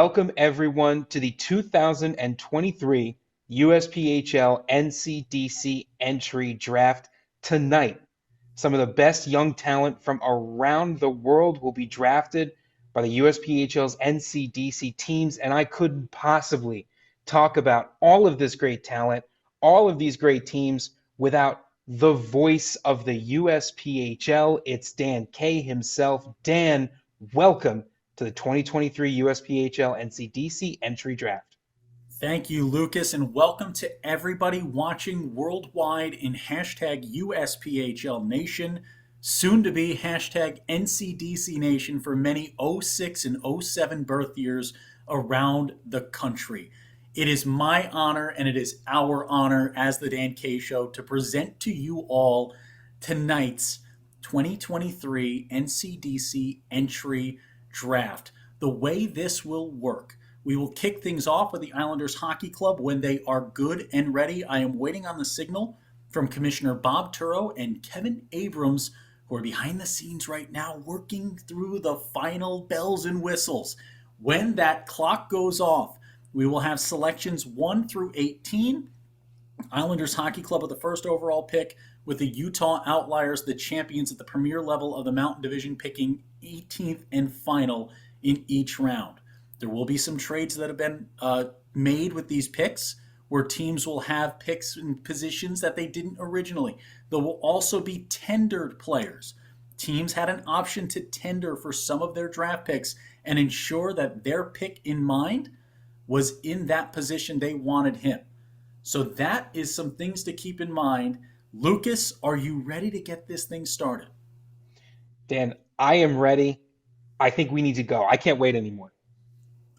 Welcome everyone to the 2023 USPHL NCDC Entry Draft. Tonight, some of the best young talent from around the world will be drafted by the USPHL's NCDC teams, and I couldn't possibly talk about all of this great talent, all of these great teams, without the voice of the USPHL. It's Dan K himself. Dan, welcome to the 2023 USPHL NCDC Entry Draft. Thank you, Lucas, and welcome to everybody watching worldwide in hashtag USPHL Nation, soon to be hashtag NCDC Nation for many 06 and 07 birth years around the country. It is my honor and it is our honor as the Dan K Show to present to you all tonight's 2023 NCDC Entry Draft. The way this will work: we will kick things off with the Islanders Hockey Club when they are good and ready. I am waiting on the signal from Commissioner Bob Turo and Kevin Abrams, who are behind the scenes right now working through the final bells and whistles. When that clock goes off, we will have selections 1 through 18. Islanders Hockey Club with the first overall pick, with the Utah Outliers, the champions at the premier level of the Mountain Division, picking 18th and final in each round. There will be some trades that have been made with these picks, where teams will have picks in positions that they didn't originally. There will also be tendered players. Teams had an option to tender for some of their draft picks and ensure that their pick in mind was in that position they wanted him. So that is some things to keep in mind. Lucas, are you ready to get this thing started? Dan, I am ready. I think we need to go. I can't wait anymore.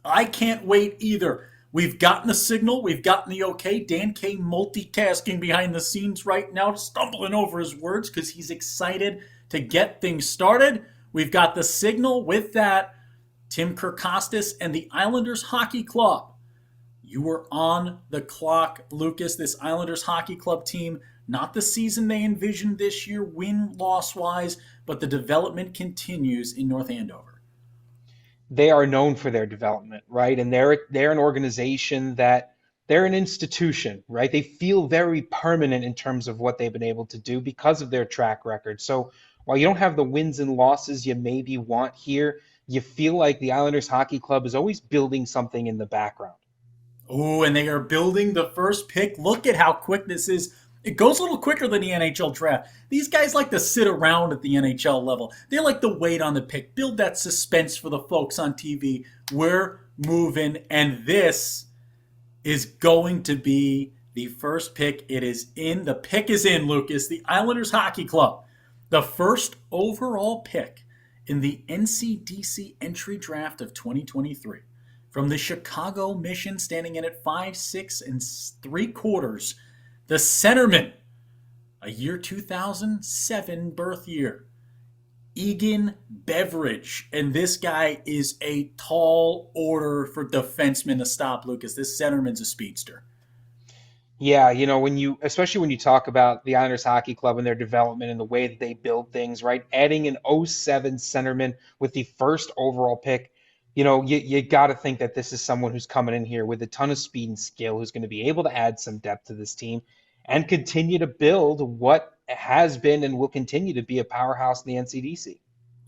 I can't wait either. We've gotten the signal. We've gotten the okay. Dan K multitasking behind the scenes right now, stumbling over his words because he's excited to get things started. We've got the signal. With that, Tim Kirkostas and the Islanders Hockey Club. You were on the clock, Lucas. This Islanders Hockey Club team, not the season they envisioned this year, win-loss wise, but the development continues in North Andover. They are known for their development, right? And they're an organization that they're an institution, right? They feel very permanent in terms of what they've been able to do because of their track record. So while you don't have the wins and losses you maybe want here, you feel like the Islanders Hockey Club is always building something in the background. Oh, and they are building the first pick. Look at how quick this is. It goes a little quicker than the NHL draft. These guys like to sit around at the NHL level. They like to wait on the pick, build that suspense for the folks on TV. We're moving, and this is going to be the first pick. It is in. The pick is in, Lucas. The Islanders Hockey Club, the first overall pick in the NCDC Entry Draft of 2023. From the Chicago Mission, standing in at 5'6" and 3/4, the centerman, a year 2007 birth year, Egan Beveridge. And this guy is a tall order for defensemen to stop, Lucas. This centerman's a speedster. Yeah, especially when you talk about the Islanders Hockey Club and their development and the way that they build things, right? Adding an '07 centerman with the first overall pick, you got to think that this is someone who's coming in here with a ton of speed and skill, who's going to be able to add some depth to this team and continue to build what has been and will continue to be a powerhouse in the NCDC.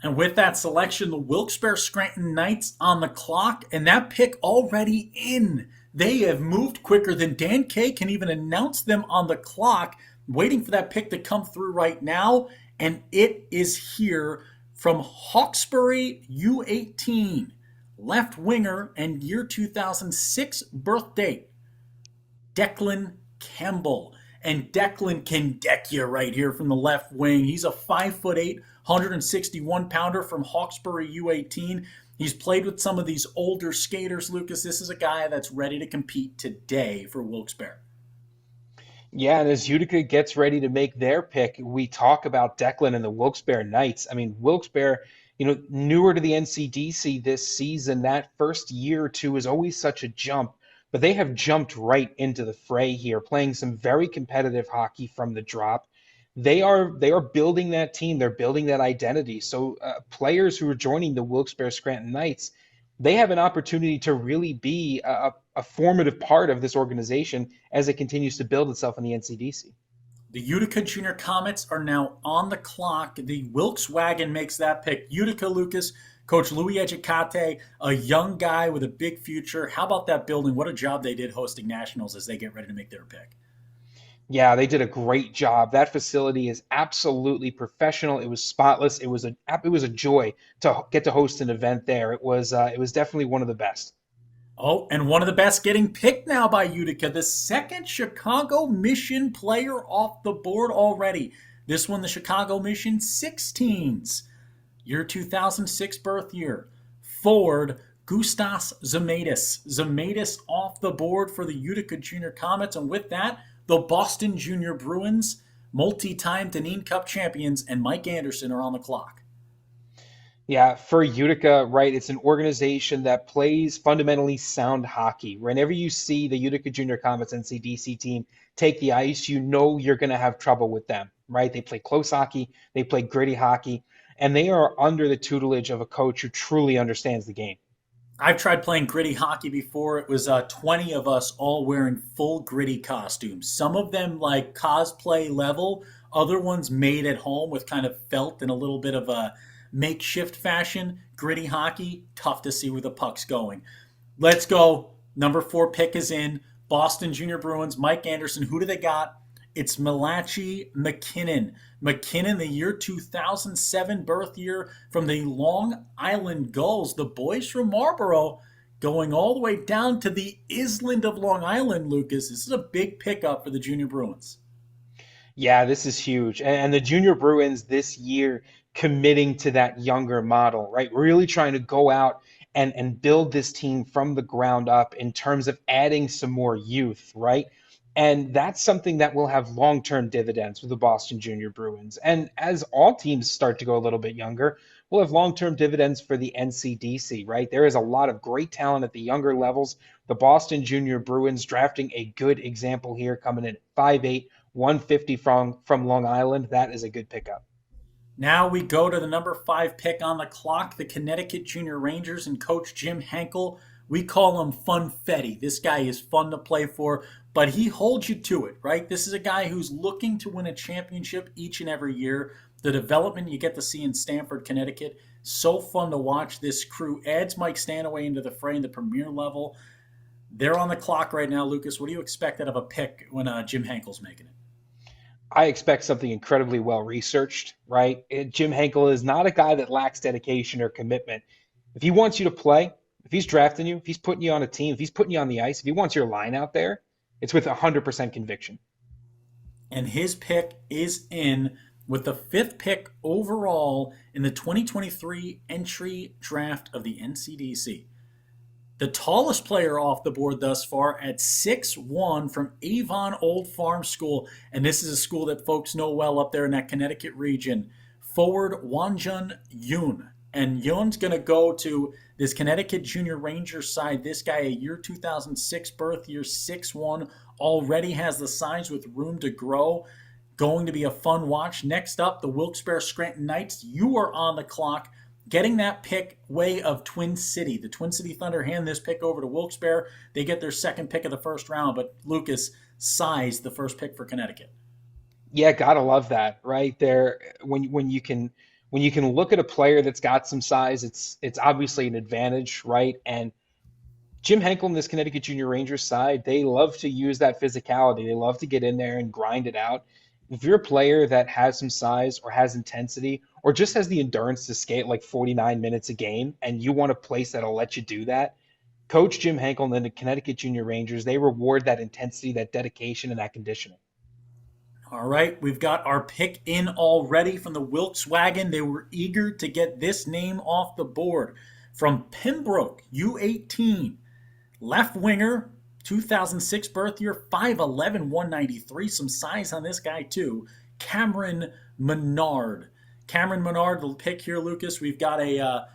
And with that selection, the Wilkes-Barre Scranton Knights on the clock, and that pick already in. They have moved quicker than Dan K can even announce them on the clock, waiting for that pick to come through right now. And it is here from Hawkesbury U18, left winger and year 2006 birth date, Declan Campbell. And Declan can deck you right here from the left wing. He's a 5'8", 161-pounder from Hawkesbury U18. He's played with some of these older skaters, Lucas. This is a guy that's ready to compete today for Wilkes-Barre. Yeah, and as Utica gets ready to make their pick, we talk about Declan and the Wilkes-Barre Knights. I mean, Wilkes-Barre, newer to the NCDC this season, that first year or two is always such a jump. But they have jumped right into the fray here, playing some very competitive hockey from the drop. They are building that team. They're building that identity. So players who are joining the Wilkes-Barre Scranton Knights, they have an opportunity to really be a formative part of this organization as it continues to build itself in the NCDC. The Utica Junior Comets are now on the clock. The Wilkes wagon makes that pick. Utica, Lucas, Coach Louis Ejikate, a young guy with a big future. How about that building? What a job they did hosting nationals as they get ready to make their pick. Yeah, they did a great job. That facility is absolutely professional. It was spotless. It was a joy to get to host an event there. It was definitely one of the best. Oh, and one of the best getting picked now by Utica, the second Chicago Mission player off the board already. This one, the Chicago Mission 16s. Year 2006 birth year. Forward, Gustas Zemaitis. Zemaitis off the board for the Utica Junior Comets. And with that, the Boston Junior Bruins, multi-time Deneen Cup champions, and Mike Anderson are on the clock. Yeah, for Utica, right, it's an organization that plays fundamentally sound hockey. Whenever you see the Utica Junior Comets NCDC team take the ice, you know you're going to have trouble with them, right? They play close hockey, they play gritty hockey, and they are under the tutelage of a coach who truly understands the game. I've tried playing gritty hockey before. It was 20 of us all wearing full gritty costumes. Some of them like cosplay level, other ones made at home with kind of felt and a little bit of a makeshift fashion. Gritty hockey, tough to see where the puck's going. Let's go. Number 4 pick is in. Boston Junior Bruins, Mike Anderson. Who do they got? It's Malachi McKinnon. McKinnon, the year 2007 birth year from the Long Island Gulls. The boys from Marlboro going all the way down to the island of Long Island, Lucas. This is a big pickup for the Junior Bruins. Yeah, this is huge. And the Junior Bruins this year committing to that younger model, right? Really trying to go out and build this team from the ground up in terms of adding some more youth, right? And that's something that will have long-term dividends with the Boston Junior Bruins. And as all teams start to go a little bit younger, we'll have long-term dividends for the NCDC, right? There is a lot of great talent at the younger levels. The Boston Junior Bruins drafting a good example here, coming in at 5'8", 150 from Long Island. That is a good pickup. Now we go to the number 5 pick on the clock, the Connecticut Junior Rangers and Coach Jim Henkel. We call him Funfetti. This guy is fun to play for, but he holds you to it, right? This is a guy who's looking to win a championship each and every year. The development you get to see in Stamford, Connecticut, so fun to watch. This crew adds Mike Stanaway into the fray in the premier level. They're on the clock right now, Lucas. What do you expect out of a pick when Jim Henkel's making it? I expect something incredibly well researched, right? Jim Henkel is not a guy that lacks dedication or commitment. If he wants you to play, if he's drafting you, if he's putting you on a team, if he's putting you on the ice, if he wants your line out there, it's with 100% conviction. And his pick is in with the 5th pick overall in the 2023 entry draft of the NCDC. The tallest player off the board thus far at 6'1" from Avon Old Farm School. And this is a school that folks know well up there in that Connecticut region. Forward Wanjun Yoon. And Yoon's going to go to this Connecticut Junior Rangers side. This guy, a year 2006 birth, year 6'1", already has the size with room to grow. Going to be a fun watch. Next up, the Wilkes-Barre Scranton Knights. You are on the clock. Getting that pick way of Twin City. The Twin City Thunder hand this pick over to Wilkes-Barre. They get their second pick of the first round, but Lucas sized the first pick for Connecticut. Yeah, gotta love that, right there. When you can look at a player that's got some size, it's obviously an advantage, right? And Jim Henkel and this Connecticut Junior Rangers side, they love to use that physicality. They love to get in there and grind it out. If you're a player that has some size or has intensity or just has the endurance to skate like 49 minutes a game and you want a place that'll let you do that, Coach Jim Henkel and the Connecticut Junior Rangers, they reward that intensity, that dedication, and that conditioning. All right, we've got our pick in already from the Wilkes wagon. They were eager to get this name off the board. From Pembroke, U18, left winger, 2006 birth year, 5'11", 193. Some size on this guy, too. Cameron Menard. Cameron Menard, the pick here, Lucas. We've got a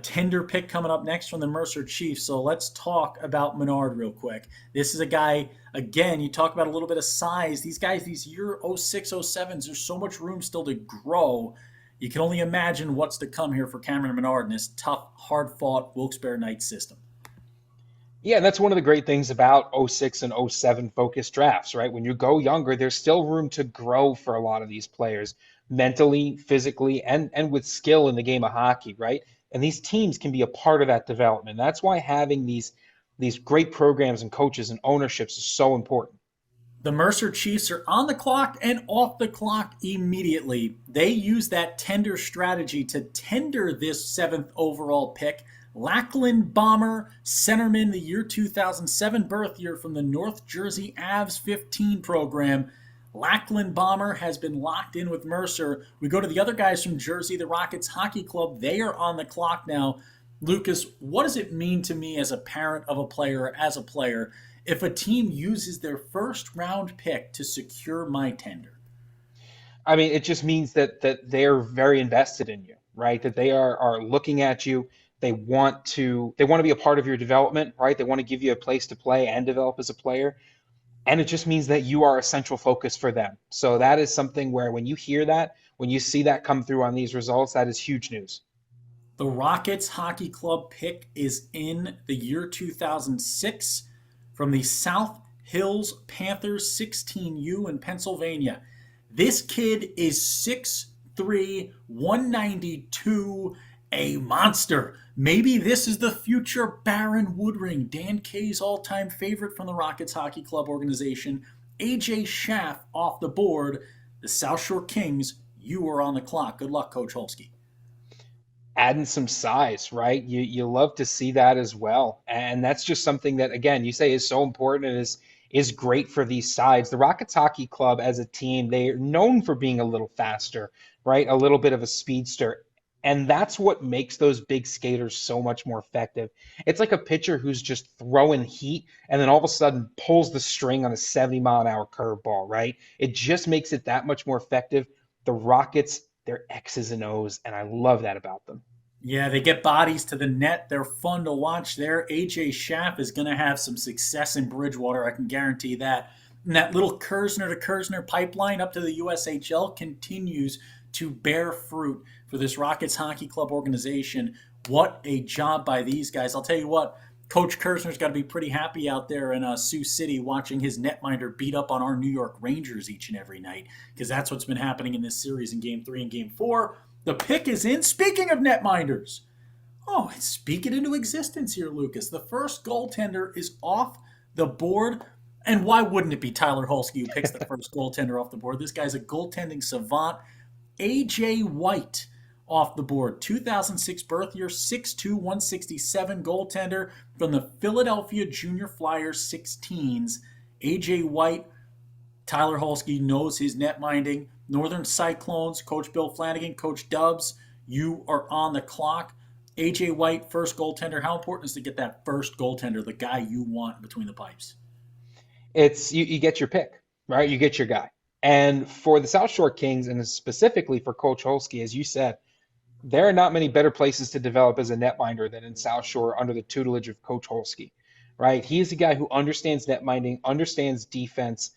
tender pick coming up next from the Mercer Chiefs. So let's talk about Menard real quick. This is a guy, again, you talk about a little bit of size. These guys, these year 06, 07s, there's so much room still to grow. You can only imagine what's to come here for Cameron Menard in this tough, hard-fought Wilkes-Barre Knights system. Yeah, and that's one of the great things about '06 and '07 focused drafts, right? When you go younger, there's still room to grow for a lot of these players mentally, physically, and with skill in the game of hockey, right? And these teams can be a part of that development. That's why having these great programs and coaches and ownerships is so important. The Mercer Chiefs are on the clock and off the clock immediately. They use that tender strategy to tender this seventh overall pick. Lackland Bomber, centerman, the year 2007 birth year from the North Jersey Avs 15 program. Lackland Bomber has been locked in with Mercer. We go to the other guys from Jersey, the Rockets Hockey Club. They are on the clock now. Lucas, what does it mean to me as a parent of a player, as a player, if a team uses their first round pick to secure my tender? I mean, it just means that they're very invested in you, right? That they are looking at you. They want to be a part of your development, right? They want to give you a place to play and develop as a player. And it just means that you are a central focus for them. So that is something where when you hear that, when you see that come through on these results, that is huge news. The Rockets Hockey Club pick is in the year 2006 from the South Hills Panthers 16U in Pennsylvania. This kid is 6'3", 192, a monster. Maybe this is the future Baron Woodring, Dan Kay's all-time favorite from the Rockets Hockey Club organization. AJ Schaff off the board. The South Shore Kings, you are on the clock. Good luck, Coach Holsky. Adding some size, right? You love to see that as well. And that's just something that, again, you say is so important and is great for these sides. The Rockets Hockey Club as a team, they're known for being a little faster, right? A little bit of a speedster. And that's what makes those big skaters so much more effective. It's like a pitcher who's just throwing heat and then all of a sudden pulls the string on a 70-mile-an-hour curveball, right? It just makes it that much more effective. The Rockets, they're X's and O's, and I love that about them. Yeah, they get bodies to the net. They're fun to watch there. AJ Schaff is going to have some success in Bridgewater. I can guarantee that. And that little Kersner to Kersner pipeline up to the USHL continues to bear fruit for this Rockets Hockey Club organization. What a job by these guys. I'll tell you what, Coach Kersner's got to be pretty happy out there in Sioux City watching his netminder beat up on our New York Rangers each and every night, because that's what's been happening in this series in Game 3 and Game 4. The pick is in. Speaking of netminders, speak it into existence here, Lucas. The first goaltender is off the board. And why wouldn't it be Tyler Holsky who picks the first goaltender off the board? This guy's a goaltending savant. A.J. White off the board. 2006 birth year, 6'2", 167 goaltender from the Philadelphia Junior Flyers 16s. A.J. White, Tyler Holsky knows his net minding. Northern Cyclones, Coach Bill Flanagan, Coach Dubs, you are on the clock. A.J. White, first goaltender. How important is to get that first goaltender, the guy you want between the pipes? It's you get your pick, right? You get your guy. And for the South Shore Kings, and specifically for Coach Holsky, as you said, there are not many better places to develop as a netminder than in South Shore under the tutelage of Coach Holsky, right? He is a guy who understands netminding, understands defense,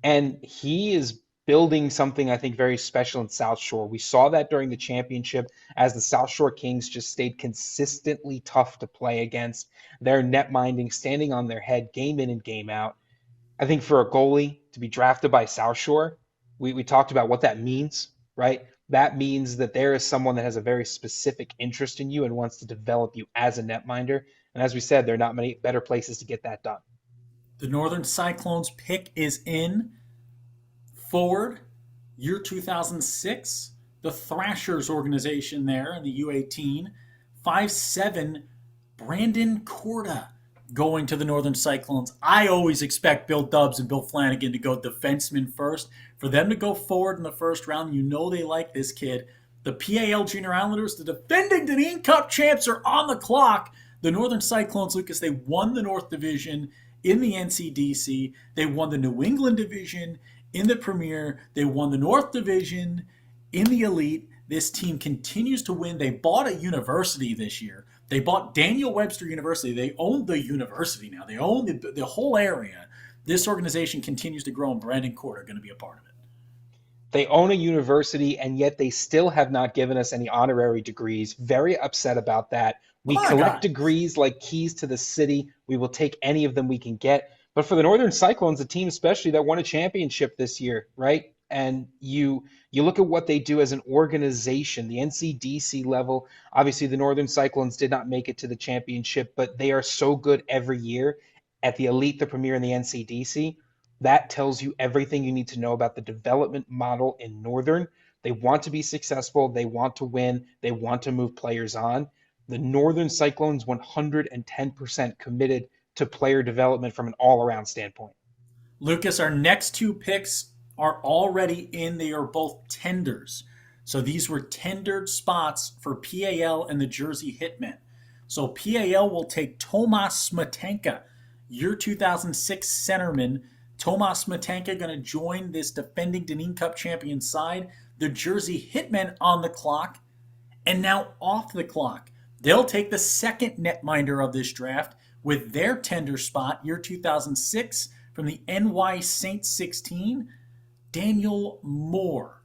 and he is building something I think very special in South Shore. We saw that during the championship as the South Shore Kings just stayed consistently tough to play against. Their netminding, standing on their head, game in and game out. I think for a goalie to be drafted by South Shore, we talked about what that means, right? That means that there is someone that has a very specific interest in you and wants to develop you as a netminder. And as we said, there are not many better places to get that done. The Northern Cyclones pick is in. Forward, year 2006, the Thrashers organization there in the U18. 5'7", Brandon Corda going to the Northern Cyclones. I always expect Bill Dubs and Bill Flanagan to go defenseman first. For them to go forward in the first round, you know they like this kid. The PAL Junior Islanders, the defending Deneen Cup champs, are on the clock. The Northern Cyclones, Lucas, they won the North Division in the NCDC. They won the New England Division in the Premier. They won the North Division in the Elite. This team continues to win. They bought a university this year. They bought Daniel Webster University. They own the university now. They own the whole area. This organization continues to grow, and Brandon Court are going to be a part of it. They own a university, and yet they still have not given us any honorary degrees. Very upset about that. We Come on, collect guys. degrees like keys to the city. We will take any of them we can get. But for the Northern Cyclones, a team especially that won a championship this year, right? And you look at what they do as an organization, the NCDC level. Obviously, the Northern Cyclones did not make it to the championship, but they are so good every year at the elite, the premier, and the NCDC. That tells you everything you need to know about the development model in Northern. They want to be successful, they want to win, they want to move players on. The Northern Cyclones 110% committed to player development from an all-around standpoint. Lucas, our next two picks are already in. They are both tenders. So these were tendered spots for PAL and the Jersey Hitmen. So PAL will take Tomas Smetanka, year 2006 centerman. Tomas Smetanka going to join this defending Deneen Cup champion side. The Jersey Hitmen on the clock and now off the clock. They'll take the second netminder of this draft with their tender spot, year 2006, from the NY Saint 16, Daniel Moore.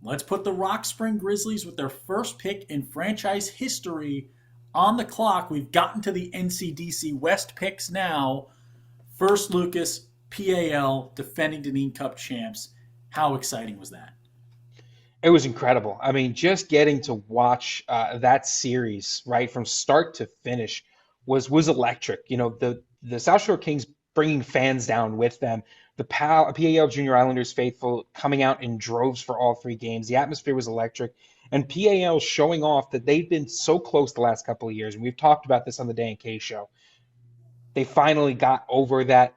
Let's put the Rock Spring Grizzlies with their first pick in franchise history on the clock. We've gotten to the NCDC West picks now. First, Lucas, PAL, defending Deneen Cup champs. How exciting was that? It was incredible. I mean, just getting to watch that series right from start to finish was electric. You know, the South Shore Kings bringing fans down with them, the PAL Junior Islanders faithful coming out in droves for all three games. The atmosphere was electric, and PAL showing off that they've been so close the last couple of years. And we've talked about this on the Dan K show. They finally got over that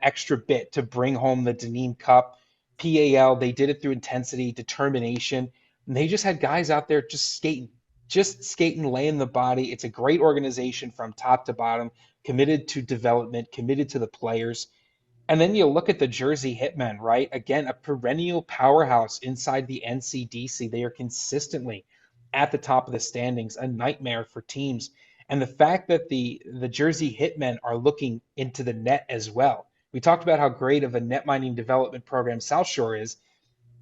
extra bit to bring home the Deneen Cup. PAL, they did it through intensity, determination, and they just had guys out there just skating, laying the body. It's a great organization from top to bottom, committed to development, committed to the players. And then you look at the Jersey Hitmen, right? Again, a perennial powerhouse inside the NCDC. They are consistently at the top of the standings, a nightmare for teams. And the fact that the Jersey Hitmen are looking into the net as well. We talked about how great of a net mining development program South Shore is.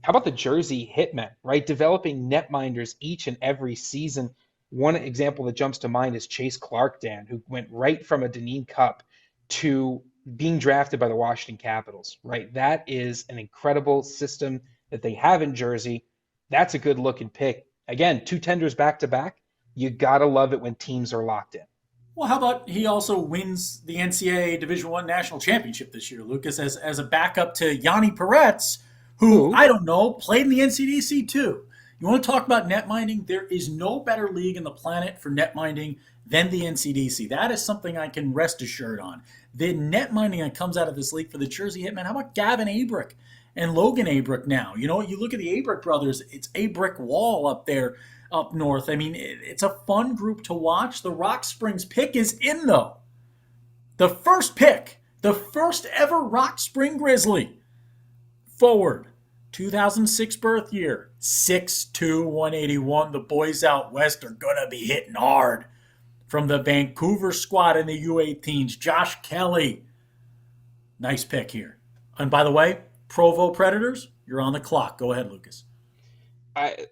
How about the Jersey Hitmen, right? Developing netminders each and every season. One example that jumps to mind is Chase Clark, Dan, who went right from a Deneen Cup to being drafted by the Washington Capitals, right? That is an incredible system that they have in Jersey. That's a good looking pick. Again, two tenders back to back. You gotta love it when teams are locked in. Well, how about he also wins the NCAA Division One national championship this year, Lucas, as a backup to Yanni Peretz, who I Who don't know played in the NCDC too. You want to talk about net minding? There is no better league in the planet for net minding than the NCDC. That is something I can rest assured on. The net minding that comes out of this league for the Jersey Hitmen. How about Gavin Abrick and Logan Abrick now? You know, you look at the Abrick brothers, it's a brick wall up there up north. I mean, it's a fun group to watch. The Rock Springs pick is in, though. The first pick, the first ever Rock Spring Grizzly. Forward, 2006 birth year, 6'2", 181. The boys out west are going to be hitting hard. From the Vancouver squad in the U18s, Josh Kelly. Nice pick here. And by the way, Provo Predators, you're on the clock. Go ahead, Lucas.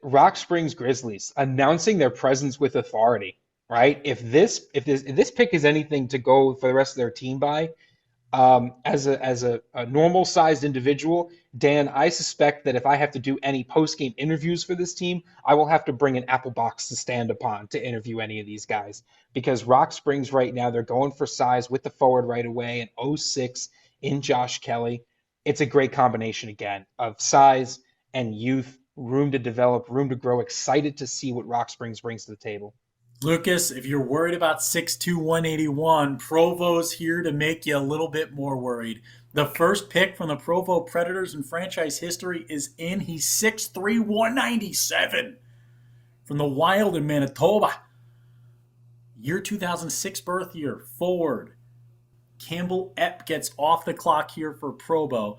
Rock Springs Grizzlies announcing their presence with authority, right? If this pick is anything to go for the rest of their team by, as a normal sized individual, Dan, I suspect that if I have to do any post game interviews for this team, I will have to bring an apple box to stand upon to interview any of these guys because Rock Springs right now they're going for size with the forward right away and '06 in Josh Kelly. It's a great combination again of size and youth, room to develop, room to grow. Excited to see what Rock Springs brings to the table. Lucas, if you're worried about 6'2", 181, Provo's here to make you a little bit more worried. The first pick from the Provo Predators in franchise history is in. He's 6'3", 197 from the Wild in Manitoba. Year 2006 birth year, forward. Campbell Epp gets off the clock here for Provo.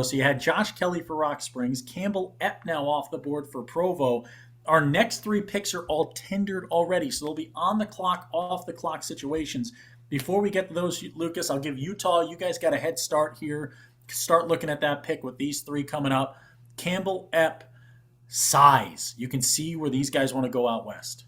So you had Josh Kelly for Rock Springs. Campbell Epp now off the board for Provo. Our next three picks are all tendered already, so they'll be on the clock, off the clock situations. Before we get to those, Lucas, I'll give Utah. You guys got a head start here. Start looking at that pick with these three coming up. Campbell, Epp, size. You can see where these guys want to go out west.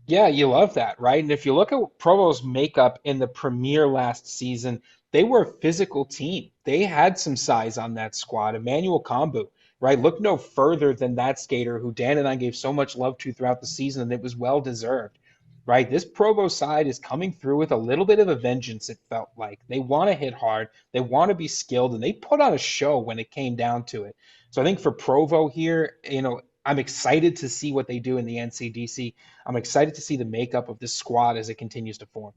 Yeah, you love that, right? And if you look at Provo's makeup in the Premier last season, they were a physical team. They had some size on that squad. Emmanuel Kambu, right? Look no further than that skater who Dan and I gave so much love to throughout the season, and it was well deserved, right? This Provo side is coming through with a little bit of a vengeance, it felt like. They want to hit hard, they want to be skilled, and they put on a show when it came down to it. So I think for Provo here, I'm excited to see what they do in the NCDC. I'm excited to see the makeup of this squad as it continues to form.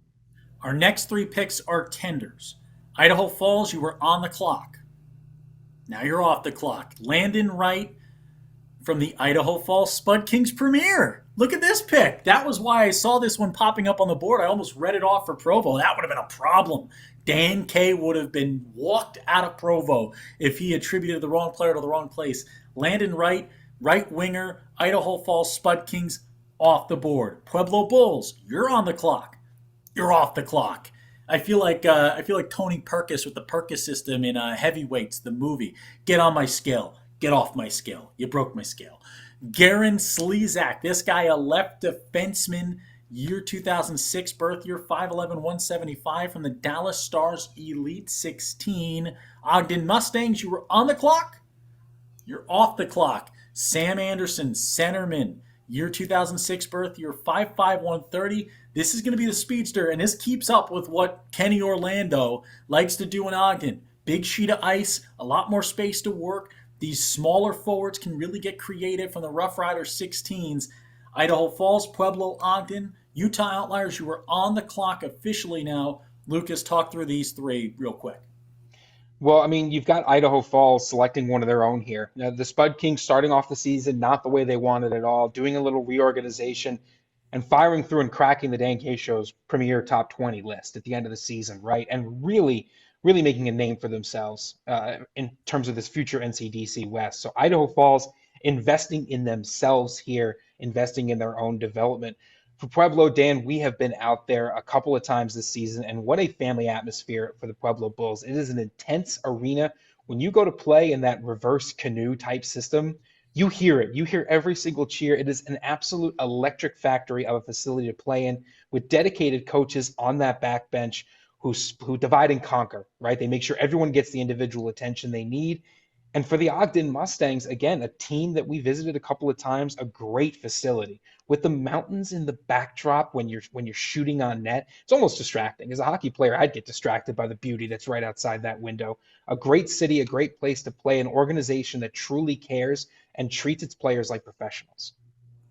Our next three picks are tenders. Idaho Falls, you were on the clock. Now you're off the clock. Landon Wright from the Idaho Falls Spud Kings Premier. Look at this pick. That was why I saw this one popping up on the board. I almost read it off for Provo. That would have been a problem. Dan K would have been walked out of Provo if he attributed the wrong player to the wrong place. Landon Wright, right winger, Idaho Falls Spud Kings, off the board. Pueblo Bulls, you're on the clock. You're off the clock. I feel like Tony Perkis with the Perkis system in Heavyweights, the movie. Get on my scale. Get off my scale. You broke my scale. Garen Slezak, this guy a left defenseman, year 2006 birth year, 5'11", 175 from the Dallas Stars Elite 16. Ogden Mustangs, you were on the clock. You're off the clock. Sam Anderson, centerman, year 2006 birth, year 5'5", 130. This is going to be the speedster, and this keeps up with what Kenny Orlando likes to do in Ogden. Big sheet of ice, a lot more space to work. These smaller forwards can really get creative from the Rough Rider 16s. Idaho Falls, Pueblo, Ogden, Utah Outliers, you are on the clock officially now. Lucas, talk through these three real quick. Well, I mean, you've got Idaho Falls selecting one of their own here. Now, the Spud Kings starting off the season not the way they wanted at all, doing a little reorganization and firing through and cracking the Dan K Show's premier top 20 list at the end of the season, right? And really making a name for themselves in terms of this future NCDC West. So Idaho Falls investing in themselves here, investing in their own development. For Pueblo, Dan, we have been out there a couple of times this season, and what a family atmosphere for the Pueblo Bulls. It is an intense arena. When you go to play in that reverse canoe type system, you hear it. You hear every single cheer. It is an absolute electric factory of a facility to play in with dedicated coaches on that back bench who divide and conquer, right? They make sure everyone gets the individual attention they need. And for the Ogden Mustangs, again, a team that we visited a couple of times, a great facility with the mountains in the backdrop when you're shooting on net. It's almost distracting. As a hockey player, I'd get distracted by the beauty that's right outside that window. A great city, a great place to play, an organization that truly cares and treats its players like professionals.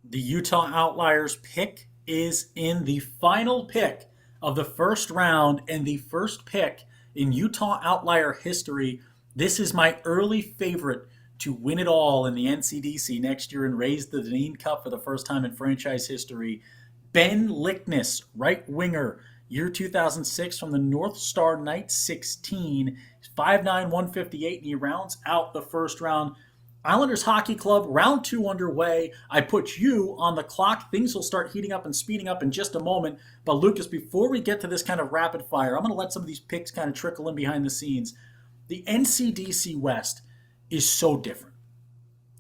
The Utah Outliers pick is in the final pick of the first round and the first pick in Utah Outlier history. This is my early favorite to win it all in the NCDC next year and raise the Deneen Cup for the first time in franchise history. Ben Lickness, right winger, year 2006 from the North Star Knights 16. 5'9", 158, and he rounds out the first round. Islanders Hockey Club, round two underway. I put you on the clock. Things will start heating up and speeding up in just a moment. But Lucas, before we get to this kind of rapid fire, I'm going to let some of these picks kind of trickle in behind the scenes. The NCDC West is so different.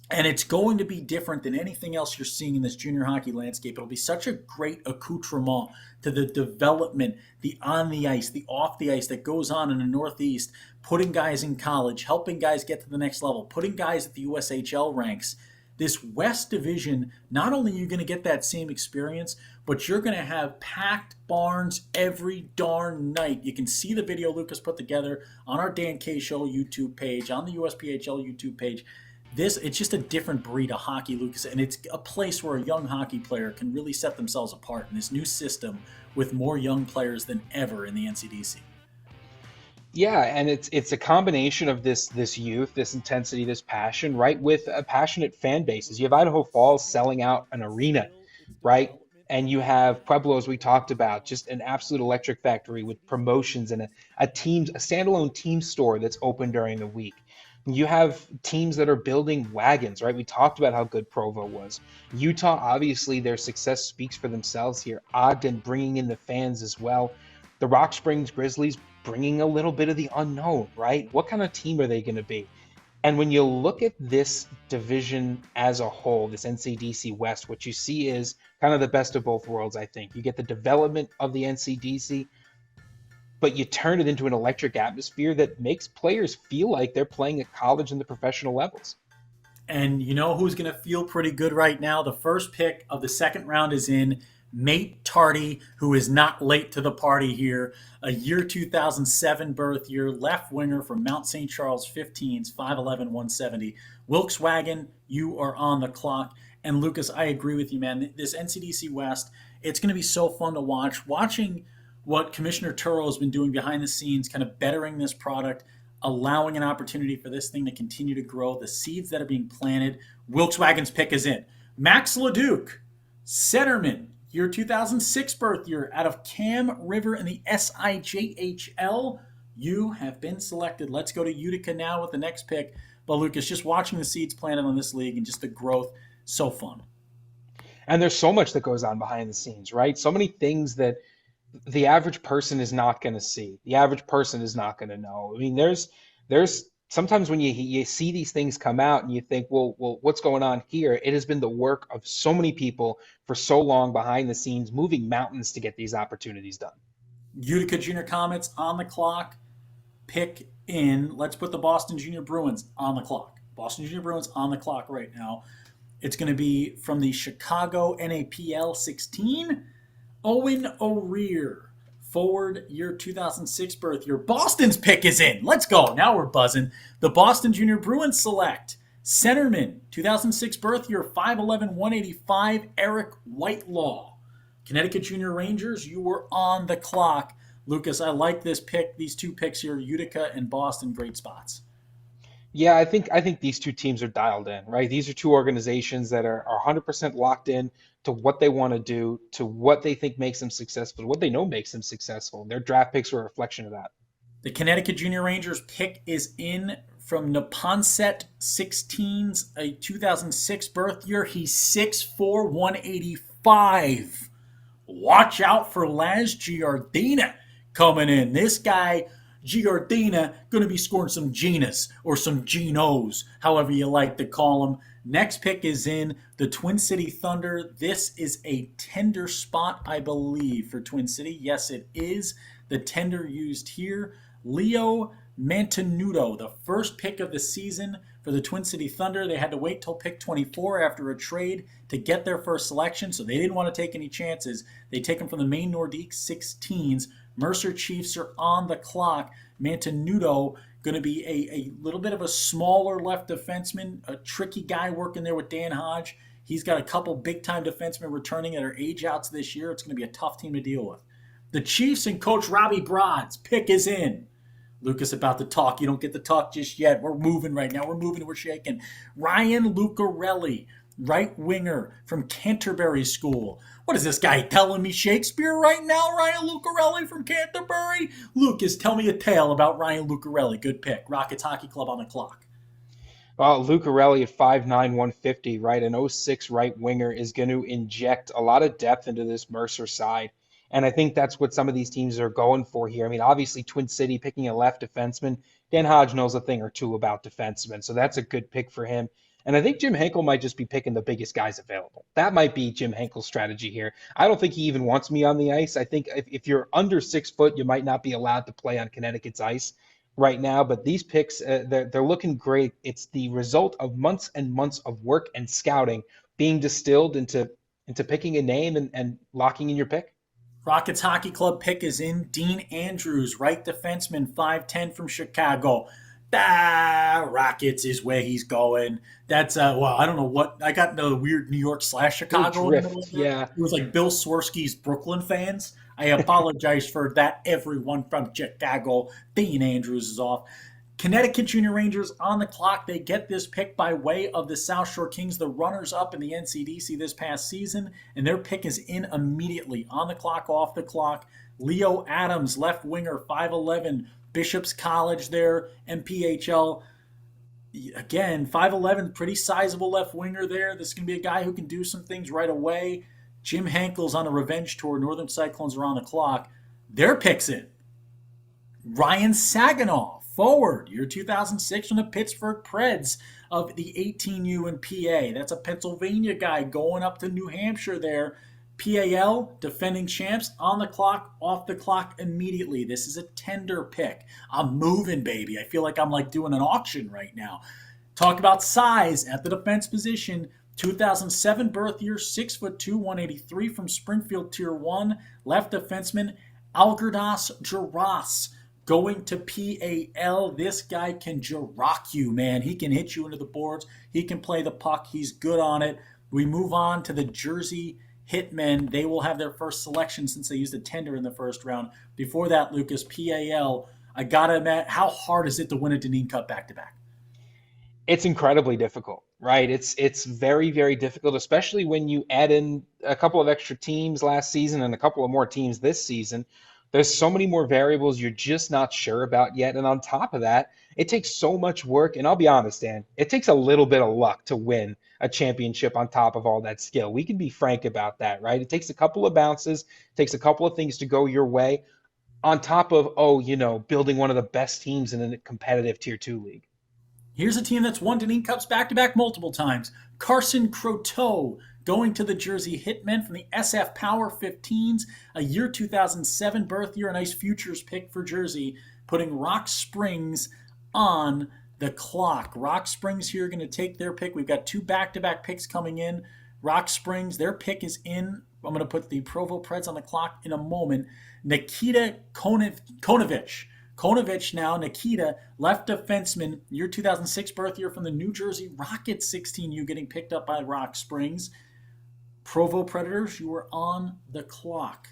And it's going to be different than anything else you're seeing in this junior hockey landscape. It'll be such a great accoutrement to the development, the on the ice, the off the ice that goes on in the Northeast, putting guys in college, helping guys get to the next level, putting guys at the USHL ranks. This West Division, not only are you going to get that same experience, but you're going to have packed barns every darn night. You can see the video Lucas put together on our Dan K Show YouTube page, on the USPHL YouTube page. It's just a different breed of hockey, Lucas, and it's a place where a young hockey player can really set themselves apart in this new system with more young players than ever in the NCDC. Yeah, and it's a combination of this youth, this intensity, this passion, right, with passionate fan bases. You have Idaho Falls selling out an arena, right? And you have Pueblo, as we talked about, just an absolute electric factory with promotions and a standalone team store that's open during the week. You have teams that are building wagons, right? We talked about how good Provo was. Utah, obviously, their success speaks for themselves here. Ogden bringing in the fans as well. The Rock Springs Grizzlies bringing a little bit of the unknown, right? What kind of team are they going to be? And when you look at this division as a whole, this NCDC West, what you see is kind of the best of both worlds, I think. You get the development of the NCDC, but you turn it into an electric atmosphere that makes players feel like they're playing at college and the professional levels. And you know who's going to feel pretty good right now? The first pick of the second round is in. Mate Tardy, who is not late to the party here, a year 2007 birth year, left winger from Mount St. Charles 15s, 5'11, 170. Wilkes-Wagon, you are on the clock. And Lucas, I agree with you, man. This NCDC West, it's going to be so fun to watch. Watching what Commissioner Turo has been doing behind the scenes, kind of bettering this product, allowing an opportunity for this thing to continue to grow, the seeds that are being planted. Wilkes-Wagon's pick is in. Max LeDuc, centerman, year 2006 birth year, out of Cam River in the SIJHL. You have been selected. Let's go to Utica now with the next pick. But Lucas, just watching the seeds planted on this league and just the growth, so fun. And there's so much that goes on behind the scenes, right? So many things that the average person is not going to see. The average person is not going to know. I mean, there's sometimes when you see these things come out and you think, well, what's going on here? It has been the work of so many people for so long behind the scenes, moving mountains to get these opportunities done. Utica Junior Comets on the clock. Pick in. Let's put the Boston Junior Bruins on the clock. Boston Junior Bruins on the clock right now. It's going to be from the Chicago NAPL 16. Owen O'Rear, forward, year 2006 birth year. Boston's pick is in. Let's go. Now we're buzzing. The Boston Junior Bruins select centerman, 2006 birth year, 5'11", 185, Eric Whitelaw. Connecticut Junior Rangers, you were on the clock. Lucas, I like this pick. These two picks here, Utica and Boston, great spots. Yeah, I think these two teams are dialed in, right? These are two organizations that are 100% locked in to what they want to do, to what they think makes them successful, what they know makes them successful. Their draft picks are a reflection of that. The Connecticut Junior Rangers pick is in from Neponset 16s, a 2006 birth year. He's 6'4", 185. Watch out for Laz Giardina coming in. This guy, Giardina, going to be scoring some Ginas or some Genos, however you like to call them. Next pick is in the Twin City Thunder. This is a tender spot, I believe, for Twin City. Yes, it is. The tender used here. Leo Mantenuto, the first pick of the season for the Twin City Thunder. They had to wait till pick 24 after a trade to get their first selection, so they didn't want to take any chances. They take him from the Maine Nordique 16s. Mercer Chiefs are on the clock. Mantenuto going to be a little bit of a smaller left defenseman, a tricky guy working there with Dan Hodge. He's got a couple big-time defensemen returning that are age-outs this year. It's going to be a tough team to deal with. The Chiefs and Coach Robbie Broad's pick is in. Lucas about to talk. You don't get to talk just yet. We're moving right now. We're moving. We're shaking. Ryan Lucarelli, right winger from Canterbury School. What is this guy telling me Shakespeare right now? Ryan Lucarelli from Canterbury? Lucas, tell me a tale about Ryan Lucarelli. Good pick. Rockets Hockey Club on the clock. Well, Lucarelli at 5'9", 150, right? An '06 right winger is going to inject a lot of depth into this Mercer side. And I think that's what some of these teams are going for here. I mean, obviously, Twin City picking a left defenseman. Dan Hodge knows a thing or two about defensemen, so that's a good pick for him. And I think Jim Henkel might just be picking the biggest guys available. That might be Jim Henkel's strategy here. I don't think he even wants me on the ice. I think if you're under 6 foot, you might not be allowed to play on Connecticut's ice right now. But these picks, they're looking great. It's the result of months and months of work and scouting being distilled into picking a name and locking in your pick. Rockets Hockey Club pick is in. Dean Andrews, right defenseman, 5'10 from Chicago. Rockets is where he's going. That's I don't know what I got the weird New York / Chicago. Drift, yeah. It was like Bill Swirsky's Brooklyn fans. I apologize for that, everyone from Chicago. Dean Andrews is off. Connecticut Junior Rangers on the clock. They get this pick by way of the South Shore Kings, the runners-up in the NCDC this past season, and their pick is in immediately. On the clock, off the clock. Leo Adams, left winger, 5'11", Bishop's College there, MPHL. Again, 5'11", pretty sizable left winger there. This is going to be a guy who can do some things right away. Jim Henkel's on a revenge tour. Northern Cyclones are on the clock. Their pick's in. Ryan Saginaw, Forward, year 2006 from the Pittsburgh Preds of the 18U and PA. That's a Pennsylvania guy going up to New Hampshire there. PAL, defending champs, on the clock, off the clock immediately. This is a tender pick. I'm moving, baby. I feel like I'm like doing an auction right now. Talk about size at the defense position. 2007 birth year, 6'2", 183 from Springfield Tier 1. Left defenseman, Algirdas Jaras. Going to PAL, this guy can rock you, man. He can hit you into the boards. He can play the puck. He's good on it. We move on to the Jersey Hitmen. They will have their first selection since they used a tender in the first round. Before that, Lucas, PAL, I got to admit, how hard is it to win a Dineen Cup back-to-back? It's incredibly difficult, right? It's very, very difficult, especially when you add in a couple of extra teams last season and a couple of more teams this season. There's so many more variables you're just not sure about yet. And on top of that, it takes so much work. And I'll be honest, Dan, it takes a little bit of luck to win a championship on top of all that skill. We can be frank about that, right? It takes a couple of bounces, takes a couple of things to go your way on top of, building one of the best teams in a competitive Tier 2 league. Here's a team that's won Dineen Cups back-to-back multiple times. Carson Croteau going to the Jersey Hitmen from the SF Power 15s, a year 2007 birth year, a nice futures pick for Jersey, putting Rock Springs on the clock. Rock Springs here going to take their pick. We've got two back-to-back picks coming in. Rock Springs, their pick is in. I'm going to put the Provo Preds on the clock in a moment. Nikita Konovich. Konovich now, Nikita, left defenseman, year 2006 birth year from the New Jersey Rockets 16U, getting picked up by Rock Springs. Provo Predators, you are on the clock.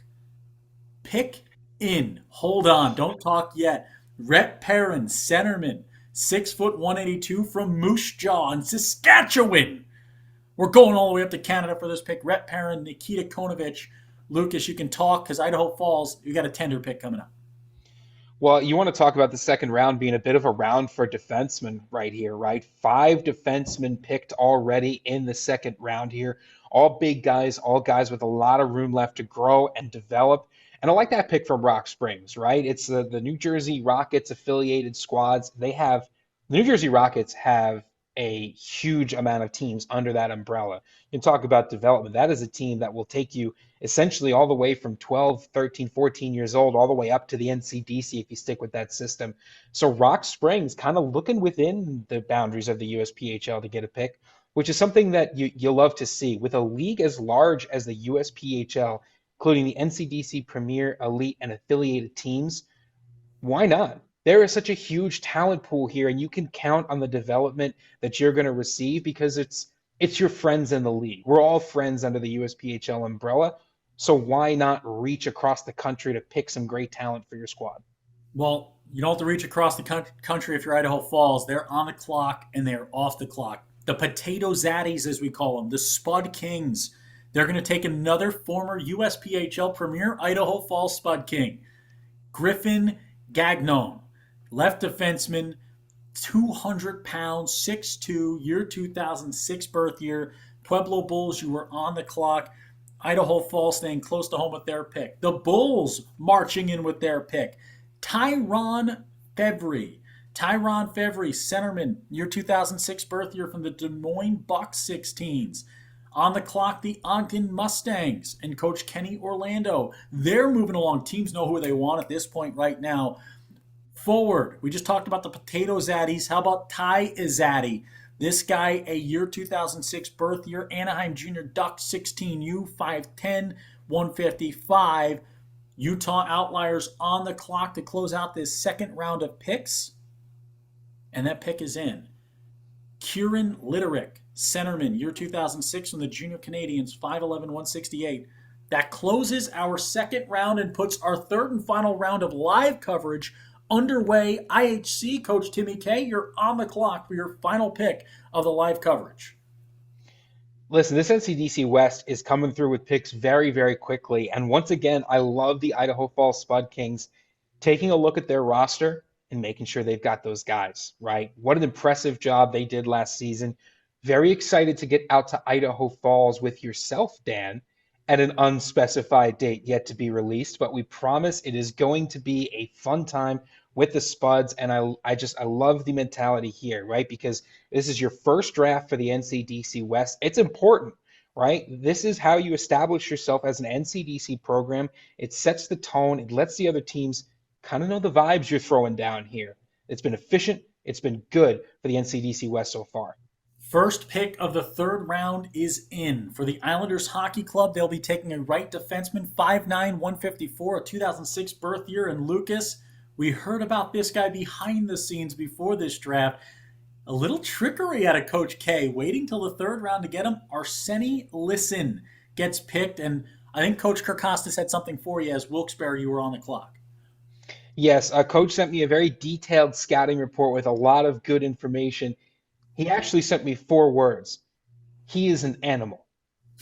Pick in. Hold on, don't talk yet. Rhett Perrin, centerman, 6'1", 182 from Moose Jaw in Saskatchewan. We're going all the way up to Canada for this pick. Rhett Perrin, Nikita Konovich. Lucas, you can talk because Idaho Falls, you got a tender pick coming up. Well, you want to talk about the second round being a bit of a round for defensemen right here, right? Five defensemen picked already in the second round here. All big guys, all guys with a lot of room left to grow and develop. And I like that pick from Rock Springs, right? It's the New Jersey Rockets affiliated squads. The New Jersey Rockets have a huge amount of teams under that umbrella. You can talk about development. That is a team that will take you essentially all the way from 12, 13, 14 years old, all the way up to the NCDC if you stick with that system. So Rock Springs kind of looking within the boundaries of the USPHL to get a pick, which is something that you love to see. With a league as large as the USPHL, including the NCDC Premier, Elite, and affiliated teams, why not? There is such a huge talent pool here, and you can count on the development that you're going to receive because it's your friends in the league. We're all friends under the USPHL umbrella, so why not reach across the country to pick some great talent for your squad? Well, you don't have to reach across the country if you're Idaho Falls. They're on the clock and they're off the clock. The Potato Zaddies, as we call them, the Spud Kings. They're going to take another former USPHL Premier Idaho Falls Spud King, Griffin Gagnon. Left defenseman, 200 pounds, 6'2", year 2006 birth year. Pueblo Bulls, you were on the clock. Idaho Falls staying close to home with their pick. The Bulls marching in with their pick. Tyron Fevry. Tyron Fevry, centerman, year 2006 birth year from the Des Moines Bucks 16s. On the clock, the Ogden Mustangs and Coach Kenny Orlando. They're moving along. Teams know who they want at this point right now. Forward, we just talked about the Potato Zaddies. How about Ty Izzaddy? This guy, a year 2006 birth year, Anaheim Junior Duck 16U, 5'10", 155. Utah Outliers on the clock to close out this second round of picks. And that pick is in. Kieran Litterick, centerman, year 2006 from the Junior Canadians, 5'11", 168. That closes our second round and puts our third and final round of live coverage underway. IHC, Coach Timmy K, you're on the clock for your final pick of the live coverage. Listen, this NCDC West is coming through with picks very, very quickly. And once again, I love the Idaho Falls Spud Kings taking a look at their roster and making sure they've got those guys, right? What an impressive job they did last season. Very excited to get out to Idaho Falls with yourself, Dan, at an unspecified date yet to be released, but we promise it is going to be a fun time. with the Spuds, and I love the mentality here, right? Because this is your first draft for the NCDC West. It's important, right? This is how you establish yourself as an NCDC program. It sets the tone. It lets the other teams kind of know the vibes you're throwing down here. It's been efficient. It's been good for the NCDC West so far. First pick of the third round is in. For the Islanders Hockey Club, they'll be taking a right defenseman, 5'9", 154, a 2006 birth year. And Lucas, we heard about this guy behind the scenes before this draft. A little trickery out of Coach K, waiting till the third round to get him. Arseny Lissin gets picked, and I think Coach Kirkostas had something for you as Wilkes-Barre, you were on the clock. Yes, coach sent me a very detailed scouting report with a lot of good information. He actually sent me 4 words. He is an animal,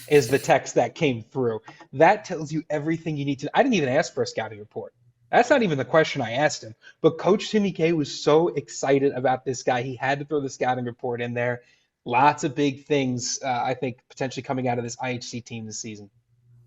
is the text that came through. That tells you everything you need to. I didn't even ask for a scouting report. That's not even the question I asked him. But Coach Timmy K was so excited about this guy, he had to throw the scouting report in there. Lots of big things, I think, potentially coming out of this IHC team this season.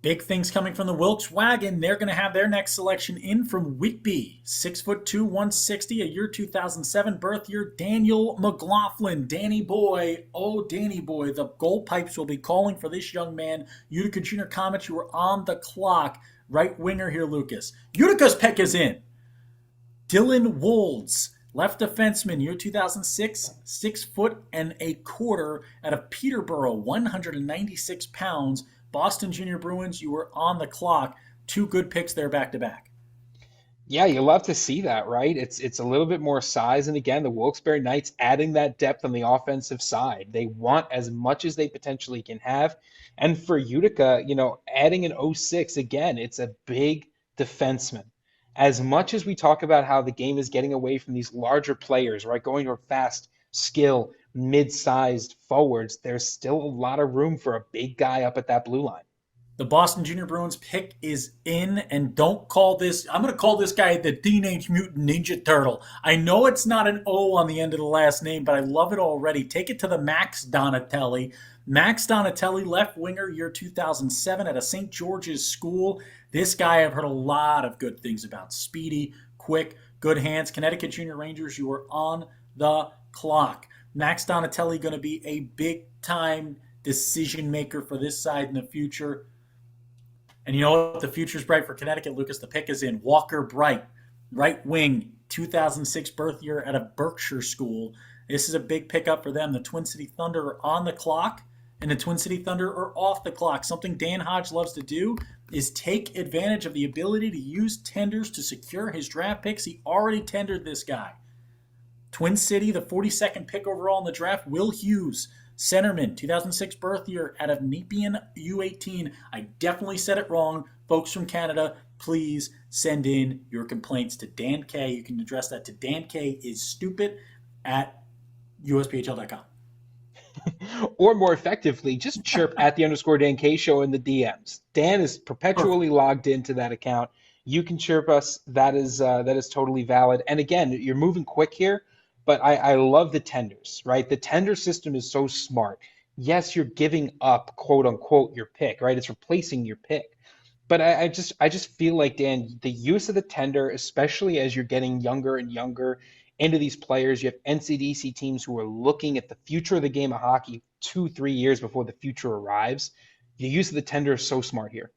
Big things coming from the Wilkes wagon. They're going to have their next selection in from Whitby. 6'2", 160, a year 2007 birth year. Daniel McLaughlin, Danny Boy. Oh, Danny Boy. The goal pipes will be calling for this young man. Utica Junior Comets, you are on the clock. Right winger here, Lucas. Utica's pick is in. Dylan Wolds, left defenseman, year 2006, 6'125" out of Peterborough, 196 pounds. Boston Junior Bruins, you were on the clock. 2 good picks there back to back. Yeah, you love to see that, right? It's a little bit more size, and again, the Wilkes-Barre Knights adding that depth on the offensive side. They want as much as they potentially can have, and for Utica, adding an '06 again, it's a big defenseman. As much as we talk about how the game is getting away from these larger players, right, going to fast, skill, mid-sized forwards, there's still a lot of room for a big guy up at that blue line. The Boston Junior Bruins pick is in, and don't call this, I'm going to call this guy the Teenage Mutant Ninja Turtle. I know it's not an O on the end of the last name, but I love it already. Take it to the Max Donatelli. Max Donatelli, left winger, year 2007 at a St. George's school. This guy I've heard a lot of good things about. Speedy, quick, good hands. Connecticut Junior Rangers, you are on the clock. Max Donatelli going to be a big-time decision maker for this side in the future. And you know what? The future's bright for Connecticut, Lucas. The pick is in. Walker Bright, right wing, 2006 birth year at a Berkshire school. This is a big pickup for them. The Twin City Thunder are on the clock, and the Twin City Thunder are off the clock. Something Dan Hodge loves to do is take advantage of the ability to use tenders to secure his draft picks. He already tendered this guy. Twin City, the 42nd pick overall in the draft, Will Hughes, centerman, 2006 birth year out of Nepean U18. I definitely said it wrong. Folks from Canada, please send in your complaints to Dan K. You can address that to dankisstupid at USPHL.com. Or more effectively, just chirp at the _Dan K show in the DMs. Dan is perpetually logged into that account. You can chirp us. That is totally valid. And again, you're moving quick here, but I love the tenders, right? The tender system is so smart. Yes, you're giving up, quote unquote, your pick, right? It's replacing your pick. But I just feel like, Dan, the use of the tender, especially as you're getting younger and younger into these players, you have NCDC teams who are looking at the future of the game of hockey 2-3 years before the future arrives. The use of the tender is so smart here.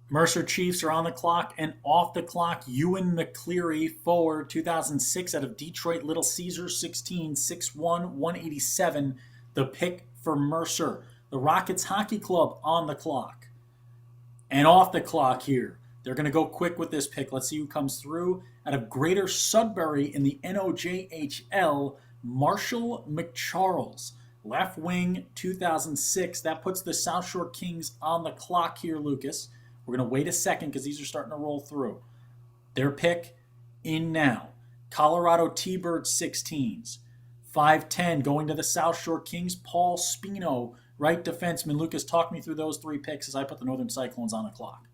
Mercer Chiefs are on the clock, and off the clock, Ewan McCleary, forward, 2006 out of Detroit Little Caesar, 16, 6'1", 187, the pick for Mercer. The Rockets Hockey Club on the clock. And off the clock here. They're going to go quick with this pick. Let's see who comes through. Out of Greater Sudbury in the NOJHL, Marshall McCharles. Left wing, 2006. That puts the South Shore Kings on the clock here, Lucas. We're going to wait a second because these are starting to roll through. Their pick in now. Colorado T-Birds 16s. 5'10", going to the South Shore Kings, Paul Spino, right defenseman. Lucas, talk me through those 3 picks as I put the Northern Cyclones on the clock.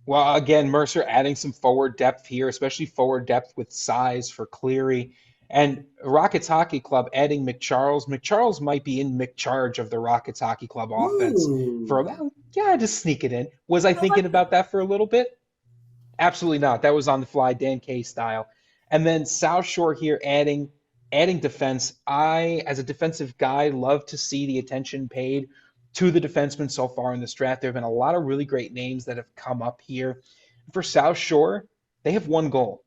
Well, again, Mercer adding some forward depth here, especially forward depth with size for Cleary. And Rockets Hockey Club adding McCharles. McCharles might be in McCharge of the Rockets Hockey Club offense Ooh. for about, yeah, just sneak it in. Was I thinking about that for a little bit? Absolutely not. That was on the fly, Dan K style. And then South Shore here adding defense. I, as a defensive guy, love to see the attention paid to the defensemen so far in this draft. There have been a lot of really great names that have come up here. For South Shore, they have one goal.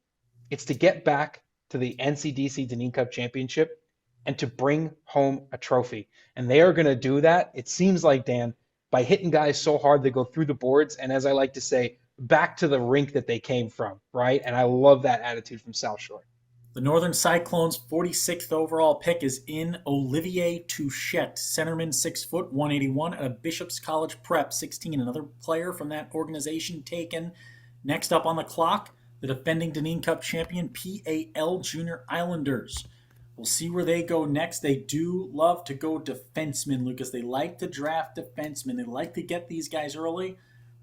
It's to get back to the NCDC Dunedin Cup Championship and to bring home a trophy. And they are going to do that, it seems like, Dan, by hitting guys so hard they go through the boards. And as I like to say, back to the rink that they came from, right? And I love that attitude from South Shore. The Northern Cyclones' 46th overall pick is in Olivier Touchette, centerman, 6 foot, 181, at a Bishop's College Prep, 16. Another player from that organization taken. Next up on the clock, the defending Dunedin Cup champion, PAL Junior Islanders. We'll see where they go next. They do love to go defensemen, Lucas. They like to draft defensemen. They like to get these guys early.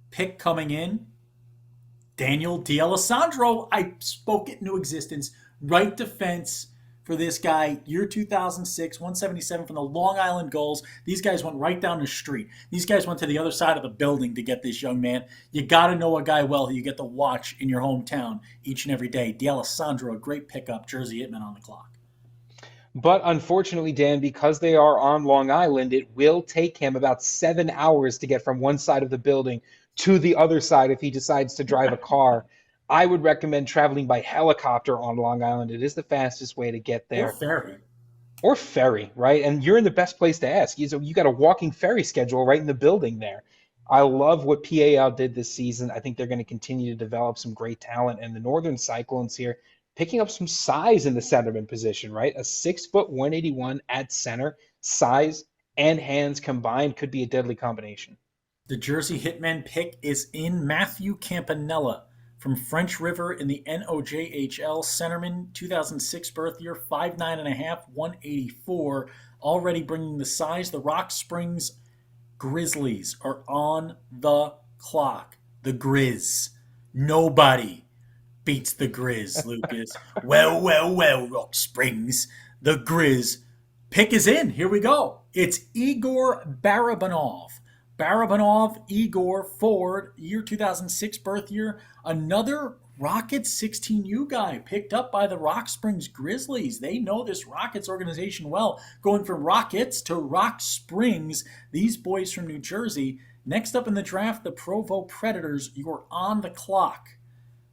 Pick coming in, Daniel D'Alessandro. I spoke it into existence. Right defense for this guy. Year 2006, 177 from the Long Island Gulls. These guys went right down the street. These guys went to the other side of the building to get this young man. You got to know a guy well who you get to watch in your hometown each and every day. D'Alessandro, a great pickup. Jersey Hitman on the clock. But unfortunately, Dan, because they are on Long Island, it will take him about 7 hours to get from one side of the building to the other side if he decides to drive a car. I would recommend traveling by helicopter on Long Island. It is the fastest way to get Or there. ferry. Or ferry, right? And you're in the best place to ask. You got a walking ferry schedule right in the building there. I love what PAL did this season. I think they're going to continue to develop some great talent. And the Northern Cyclones here picking up some size in the centerman position, right? A 6 foot 181 at center, size and hands combined could be a deadly combination. The Jersey Hitmen pick is in Matthew Campanella from French River in the NOJHL, centerman, 2006 birth year, 5'9.5", 184, already bringing the size. The Rock Springs Grizzlies are on the clock. The Grizz. Nobody beats the Grizz, Lucas. Well, well, well, Rock Springs. The Grizz. Pick is in. Here we go. It's Igor Barabanov. Barabanov, Igor, Ford, year 2006 birth year. Another Rockets 16U guy picked up by the Rock Springs Grizzlies. They know this Rockets organization well. Going from Rockets to Rock Springs, these boys from New Jersey. Next up in the draft, the Provo Predators. You're on the clock.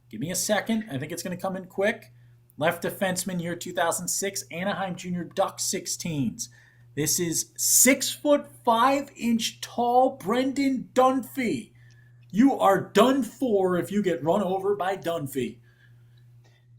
Give me a second. I think it's going to come in quick. Left defenseman, year 2006, Anaheim Junior Ducks 16s. This is 6'5" tall Brendan Dunphy. You are done for if you get run over by Dunphy.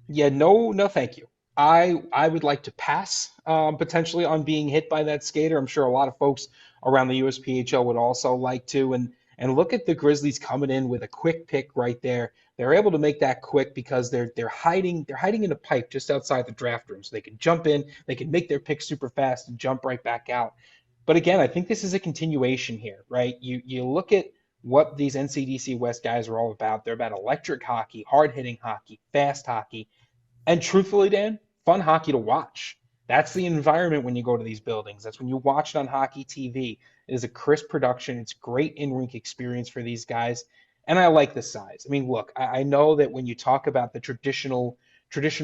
Yeah, no, no, thank you. I would like to pass potentially on being hit by that skater. I'm sure a lot of folks around the USPHL would also like to. And look at the Grizzlies coming in with a quick pick right there. They're able to make that quick because they're hiding in a pipe just outside the draft room, so they can jump in, they can make their pick super fast and jump right back out. But again, I think this is a continuation here, right? You look at what these NCDC West guys are all about. They're about electric hockey, hard hitting hockey, fast hockey. And truthfully, Dan, fun hockey to watch. That's the environment when you go to these buildings. That's when you watch it on hockey TV. It is a crisp production. It's great in-rink experience for these guys. And I like the size. I mean, look, I know that when you talk about the traditional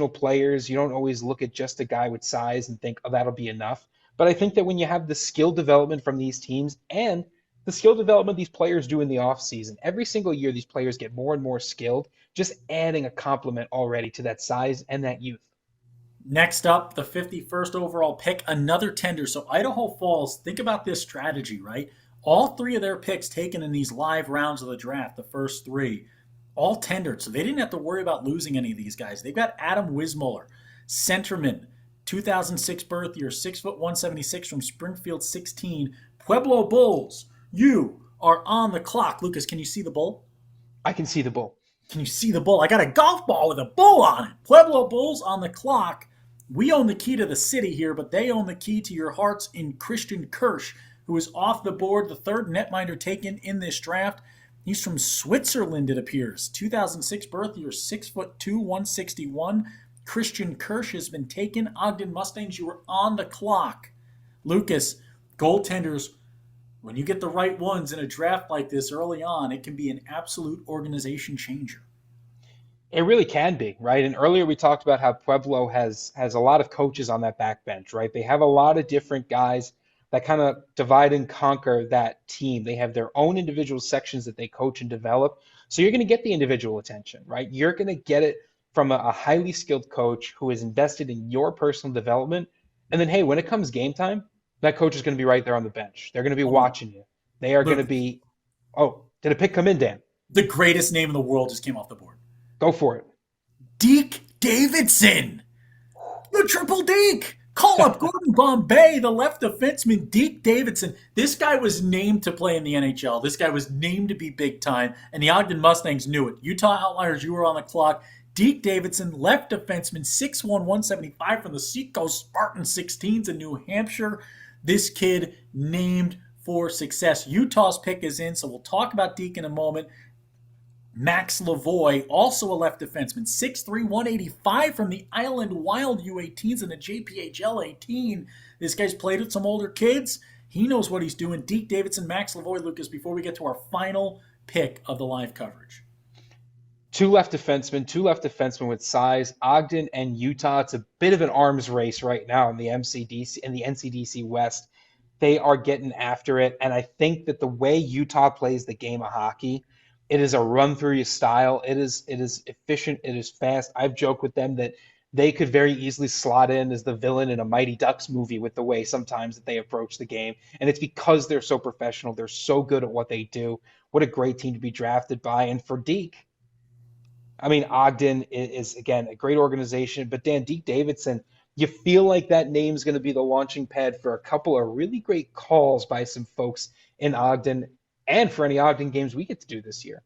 players, you don't always look at just a guy with size and think, oh, that'll be enough. But I think that when you have the skill development from these teams and the skill development these players do in the offseason, every single year these players get more and more skilled, just adding a complement already to that size and that youth. Next up, the 51st overall pick, another tender. So Idaho Falls, think about this strategy, right? All three of their picks taken in these live rounds of the draft, the first three, all tendered. So they didn't have to worry about losing any of these guys. They've got Adam Wismuller, centerman, 2006 birth year, 6'1", 176 from Springfield 16. Pueblo Bulls, you are on the clock. Lucas, can you see the bull? I can see the bull. Can you see the bull? I got a golf ball with a bull on it. Pueblo Bulls on the clock. We own the key to the city here, but they own the key to your hearts in Christian Kirsch, who is off the board, the third netminder taken in this draft. He's from Switzerland, it appears. 2006 birth year, 6'2", 161. Christian Kirsch has been taken. Ogden Mustangs, you are on the clock. Lucas, goaltenders, when you get the right ones in a draft like this early on, it can be an absolute organization changer. It really can be, right? And earlier we talked about how Pueblo has a lot of coaches on that back bench, right? They have a lot of different guys that kind of divide and conquer that team. They have their own individual sections that they coach and develop. So you're going to get the individual attention, right? You're going to get it from a highly skilled coach who is invested in your personal development. And then, hey, when it comes game time, that coach is going to be right there on the bench. They're going to be Hold on. watching you. They are going to Luke, be, oh, did a pick come in, Dan? the greatest name in the world just came off the board. Go for it. Deke Davidson. The triple Deke. Call up Gordon Bombay, the left defenseman, Deke Davidson. This guy was named to play in the NHL. This guy was named to be big time, and the Ogden Mustangs knew it. Utah Outliers, you were on the clock. Deke Davidson, left defenseman, 6'1", 175 from the Seacoast Spartan 16s in New Hampshire. This kid named for success. Utah's pick is in, so we'll talk about Deke in a moment. Max Lavoie, also a left defenseman, 6'3", 185 from the Island Wild U18s and the JPHL 18. This guy's played with some older kids. He knows what he's doing. Deke Davidson, Max Lavoie, Lucas, before we get to our final pick of the live coverage. Two left defensemen with size. Ogden and Utah. It's a bit of an arms race right now in the NCDC West. They are getting after it, and I think that the way Utah plays the game of hockey, it is a run through your style. It is efficient. It is fast. I've joked with them that they could very easily slot in as the villain in a Mighty Ducks movie with the way sometimes that they approach the game, and it's because they're so professional. They're so good at what they do. What a great team to be drafted by, and for Deke. I mean, Ogden is again a great organization, but Dan Deke Davidson, you feel like that name's going to be the launching pad for a couple of really great calls by some folks in Ogden, and for any Ogden games we get to do this year.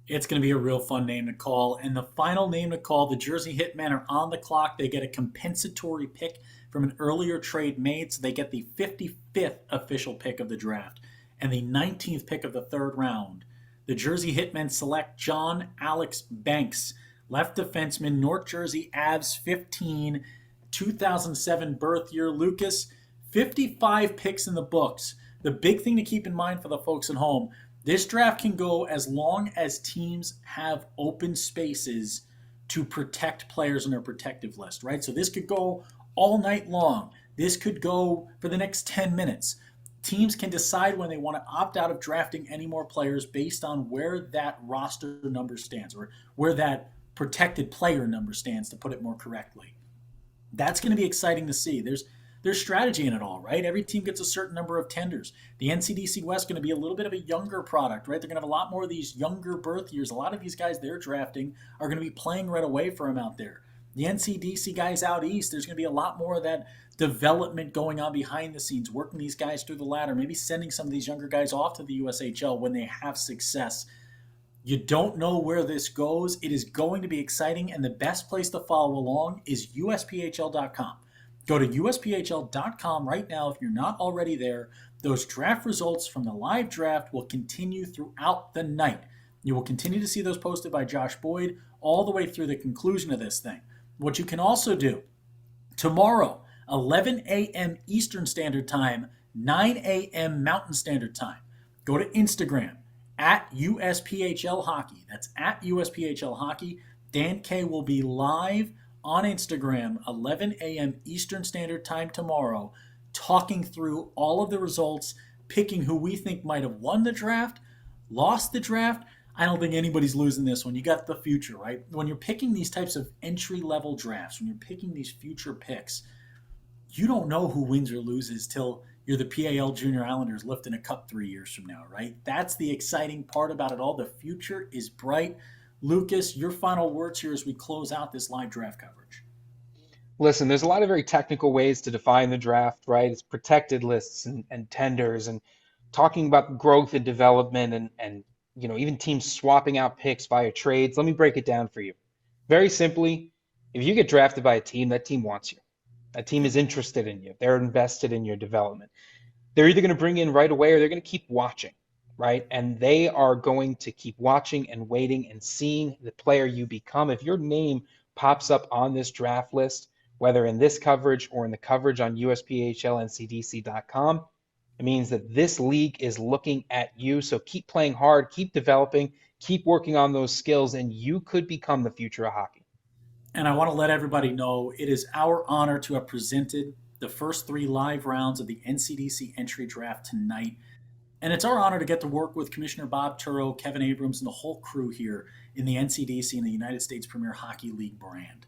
It's going to be a real fun name to call. And the final name to call, the Jersey Hitmen are on the clock. They get a compensatory pick from an earlier trade made, so they get the 55th official pick of the draft and the 19th pick of the third round. The Jersey Hitmen select John Alex Banks, left defenseman, North Jersey Avs 15, 2007 birth year. Lucas, 55 picks in the books. The big thing to keep in mind for the folks at home, this draft can go as long as teams have open spaces to protect players on their protective list, right? So this could go all night long. This could go for the next 10 minutes. Teams can decide when they want to opt out of drafting any more players based on where that roster number stands, or where that protected player number stands, to put it more correctly. That's going to be exciting to see. There's strategy in it all, right? Every team gets a certain number of tenders. The NCDC West is going to be a little bit of a younger product, right? They're going to have a lot more of these younger birth years. A lot of these guys they're drafting are going to be playing right away for them out there. The NCDC guys out east, there's going to be a lot more of that development going on behind the scenes, working these guys through the ladder, maybe sending some of these younger guys off to the USHL when they have success. You don't know where this goes. It is going to be exciting, and the best place to follow along is USPHL.com. Go to USPHL.com right now if you're not already there. Those draft results from the live draft will continue throughout the night. You will continue to see those posted by Josh Boyd all the way through the conclusion of this thing. What you can also do, tomorrow, 11 a.m. Eastern Standard Time, 9 a.m. Mountain Standard Time, go to Instagram, at USPHL Hockey. That's at USPHL Hockey. Dan K will be live on Instagram, 11 a.m. Eastern Standard Time tomorrow, talking through all of the results, picking who we think might have won the draft, lost the draft. I don't think anybody's losing this one. You got the future, right? When you're picking these types of entry-level drafts, when you're picking these future picks, you don't know who wins or loses till you're the PAL Junior Islanders lifting a cup 3 years from now, right? That's the exciting part about it all. The future is bright. Lucas, your final words here as we close out this live draft coverage. Listen, there's a lot of very technical ways to define the draft, right? It's protected lists and tenders and talking about growth and development and even teams swapping out picks via trades. Let me break it down for you. Very simply, if you get drafted by a team, that team wants you. That team is interested in you. They're invested in your development. They're either going to bring you in right away or they're going to keep watching, right? And they are going to keep watching and waiting and seeing the player you become. If your name pops up on this draft list, whether in this coverage or in the coverage on USPHLNCDC.com, It means that this league is looking at you. So keep playing hard, keep developing, keep working on those skills, and you could become the future of hockey. And I want to let everybody know it is our honor to have presented the first three live rounds of the NCDC entry draft tonight. And it's our honor to get to work with Commissioner Bob Turo, Kevin Abrams, and the whole crew here in the NCDC and the United States Premier Hockey League brand.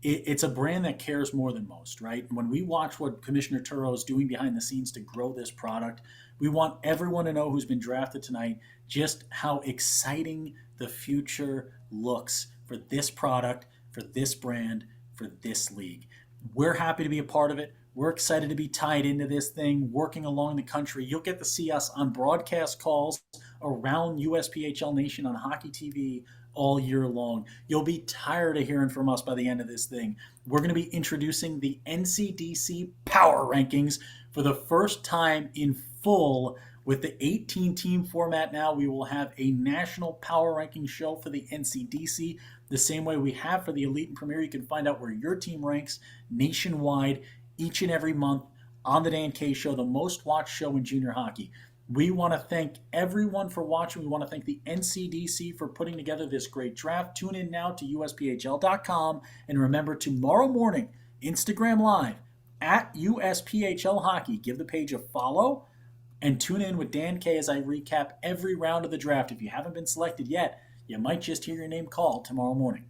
It's a brand that cares more than most, right? When we watch what Commissioner Turo is doing behind the scenes to grow this product, we want everyone to know who's been drafted tonight just how exciting the future looks for this product, for this brand, for this league. We're happy to be a part of it. We're excited to be tied into this thing, working along the country. You'll get to see us on broadcast calls around USPHL Nation on Hockey TV all year long. You'll be tired of hearing from us by the end of this thing. We're going to be introducing the NCDC Power Rankings for the first time in full. With the 18-team format now, we will have a national power ranking show for the NCDC, the same way we have for the Elite and Premier. You can find out where your team ranks nationwide each and every month on the Dan K Show, the most watched show in junior hockey. We want to thank everyone for watching. We want to thank the NCDC for putting together this great draft. Tune in now to USPHL.com. And remember, tomorrow morning, Instagram Live at USPHL Hockey. Give the page a follow and tune in with Dan K as I recap every round of the draft. If you haven't been selected yet, you might just hear your name called tomorrow morning.